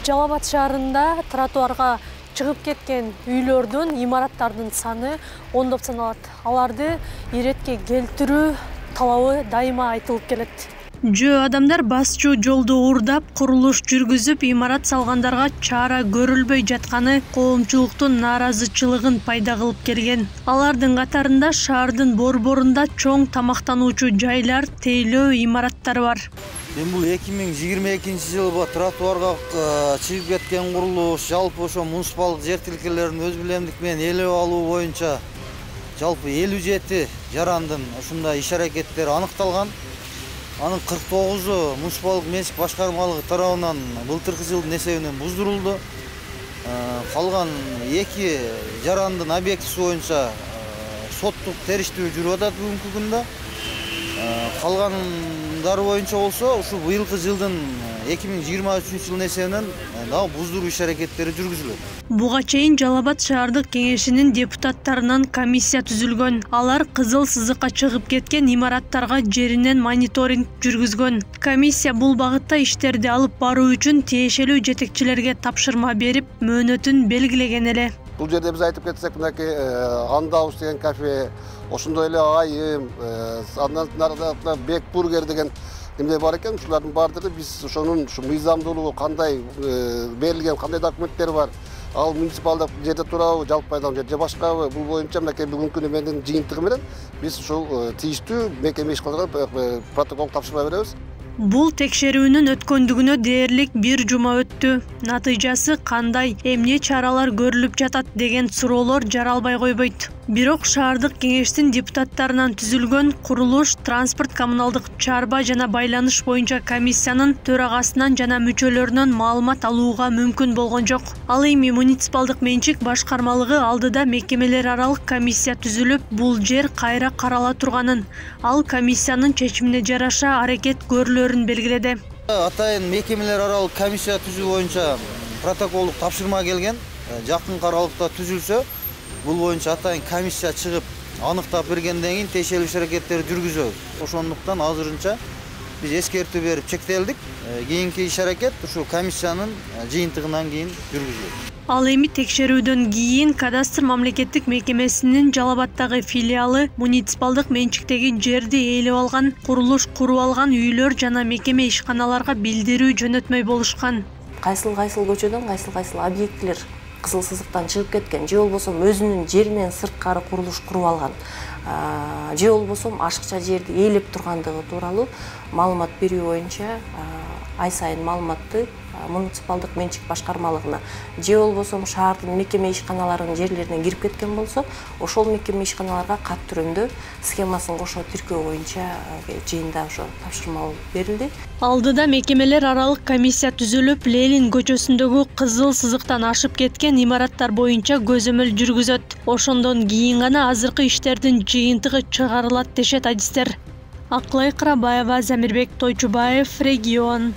Жалал Абад шаарында тротуарга чыгып кеткен үйлөрдүн, имараттардын саны ондоп саналат. Аларды иретке келтирүү талабы дайыма айтылып келет. Жөө адамдар басчу жолду уурдап, курулуш жүргүзүп, имарат салгандарга чара көрүлбөй жатканы коомчулуктун нааразычылыгын пайда кылып келген. Алардын катарында шаардын борборунда чоң тамактануучу жайлар, тейлөө имараттар бар. Мен бул 2022 жылы тротуарга чыгып кеткен курулуш, жалпы ошо муниципалдык жер тилкелерин өз билемдик менен ээлеп алуу боюнча жалпы 57 жарандын ушундай иш-аракеттери аныкталган. Анын 49-у муниципалдык менчик башкармалыгы тарабынан былтыркы жылдын эсебинен буздурулду. Калган 2 жарандын объектиси боюнча соттук териштирүү жүрүп атат бүгүнкү күндө. Калгандар боюнча болсо ушу быйылкы жылдын 2023 жылдын эсебинен дагы буздуруу иш-аракеттери жүргүзүлөт. Буга чейин Жалал Абад шаардык кеңешинин депутаттарынан комиссия түзүлгөн. Алар кызыл сызыкка чыгып кеткен имараттарга жеринен мониторинг жүргүзгөн. Комиссия бул багытта иштерди алып баруу үчүн тиешелүү жетекчилерге тапшырма берип, мөөнөтүн белгилеген эле. Бул жерде биз айтып кетсек, мынакей Андаус деген кафе, ошондой эле Айым, андан нарында Бекбургер деген эмне бар экен, ушулардын баардыгы биз ошонун мыйзамдуулугу кандай берилген, кандай документтер бар, ал муниципалдык жерде турабы, жалпы пайдалануу жер же башкабы, бул боюнча мынакей бүгүнкү күнү менин жыйынтыгы менен биз ушул тийиштүү мекеме ишканаларга протокол тапшырма беребиз. Бул текшерүүнүн өткөндүгүнө дээрлик 1 жума өттү. Натыйжасы кандай, эмне чаралар көрүлүп жатат деген суроолор жаралбай койбойт. Бирок шаардык кеңештин депутаттарынан түзүлгөн курулуш, транспорт, коммуналдык чарба жана байланыш боюнча комиссиянын төрагасынан жана мүчөлөрүнөн маалымат алууга мүмкүн болгон жок. Ал эми муниципалдык менчик башкармалыгы алдыда мекемелер аралык комиссия түзүлүп, бул жер кайра карала турганын, ал комиссиянын чечимине жараша аракет көрүлөрүн белгиледи. Атайын мекемелер аралык комиссия түзүү боюнча протоколдук тапшырма келген. Жакынкы аралыкта түзүлсө, бул боюнча атайын комиссия чыгып аныктап бергенден кийин тиешелүү иш-аракеттерди жүргүзөбүз. Ошондуктан азырынча биз эскертүү берип чектелдик. Кийинки иш-аракет ушу комиссиянын жыйынтыгынан кийин жүргүзүлөт. Ал эми текшерүүдөн кийин кадастр мамлекеттик мекемесинин Жалал Абадтагы филиалы муниципалдык менчиктеги жерди ээлеп алган, курулуш куруп алган үйлөр жана мекеме ишканаларга билдирүү жөнөтмөй болушкан. Кайсыл көчөдөн кайсыл объектилер кызыл сызыктан чыгып кеткен, же болбосо өзүнүн жеринен сырткары курулуш куруп алган, же болбосо ашыкча жерди ээлеп тургандыгы тууралуу маалымат берүү боюнча ай сайын маалыматты муниципалдык менчик башкармалыгына, же болбосо шаардын мекеме ишканаларынын жерлерине кирип кеткен болсо, ошол мекеме ишканаларга кат түрүндө схемасын кошо тиркөө боюнча жыйында ошо тапшырма берилди. Алдыда мекемелер аралык комиссия түзүлүп, Ленин көчөсүндөгү кызыл сызыктан ашып кеткен имараттар боюнча көзөмөл жүргүзөт. Ошондон кийин гана азыркы иштердин жыйынтыгы чыгарылат дешет адистер. Аклай Кырабаева, Замирбек Тойчубаев, Регион.